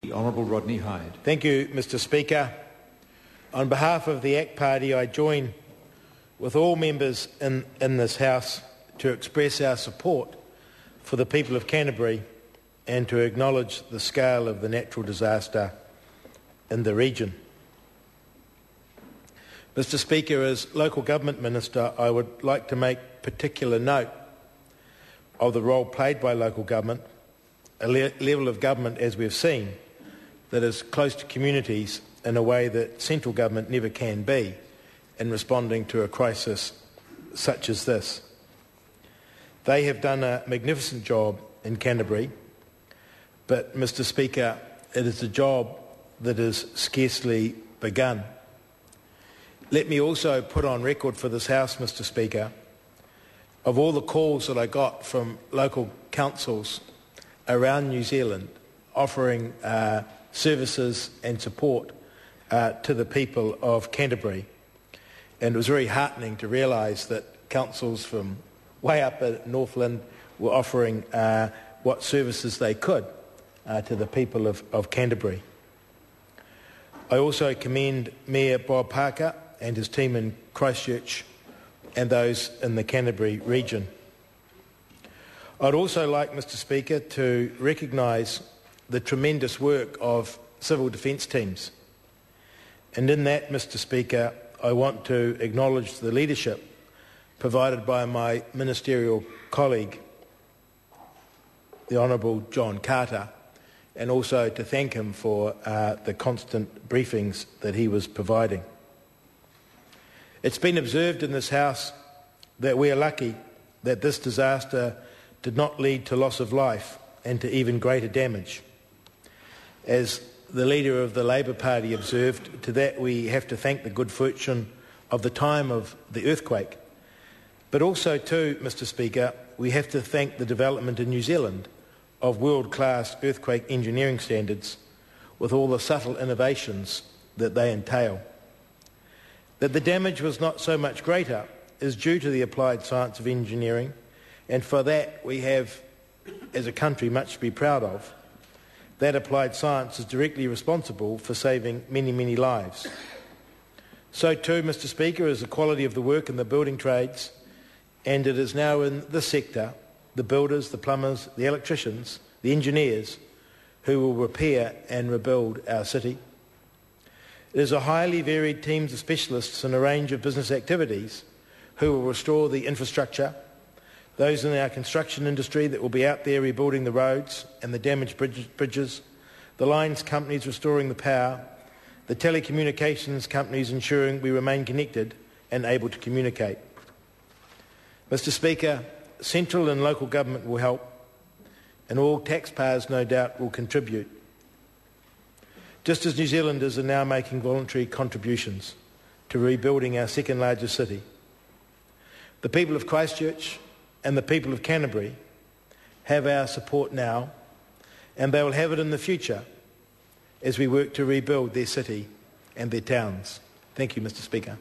The Honourable Rodney Hyde. Thank you, Mr Speaker. On behalf of the ACT Party, I join with all members in this House to express our support for the people of Canterbury and to acknowledge the scale of the natural disaster in the region. Mr Speaker, as Local Government Minister, I would like to make particular note of the role played by local government, a level of government, as we've seen, that is close to communities in a way that central government never can be in responding to a crisis such as this. They have done a magnificent job in Canterbury, but, Mr Speaker, it is a job that is scarcely begun. Let me also put on record for this House, Mr Speaker, of all the calls that I got from local councils around New Zealand offering services and support to the people of Canterbury. And it was very heartening to realise that councils from way up at Northland were offering what services they could to the people of Canterbury. I also commend Mayor Bob Parker and his team in Christchurch and those in the Canterbury region. I'd also like, Mr Speaker, to recognise the tremendous work of civil defence teams. And in that, Mr Speaker, I want to acknowledge the leadership provided by my ministerial colleague, the Honourable John Carter, and also to thank him for the constant briefings that he was providing. It's been observed in this House that we are lucky that this disaster did not lead to loss of life and to even greater damage. As the leader of the Labour Party observed, to that we have to thank the good fortune of the time of the earthquake. But also too, Mr Speaker, we have to thank the development in New Zealand of world-class earthquake engineering standards with all the subtle innovations that they entail. That the damage was not so much greater is due to the applied science of engineering, and for that we have, as a country, much to be proud of. That applied science is directly responsible for saving many, many lives. So too, Mr Speaker, is the quality of the work in the building trades, and it is now in this sector, the builders, the plumbers, the electricians, the engineers, who will repair and rebuild our city. It is a highly varied team of specialists in a range of business activities who will restore the infrastructure, those in our construction industry that will be out there rebuilding the roads and the damaged bridges, the lines companies restoring the power, the telecommunications companies ensuring we remain connected and able to communicate. Mr Speaker, central and local government will help, and all taxpayers, no doubt, will contribute. Just as New Zealanders are now making voluntary contributions to rebuilding our second largest city, the people of Christchurch and the people of Canterbury have our support now, and they will have it in the future as we work to rebuild their city and their towns. Thank you, Mr Speaker.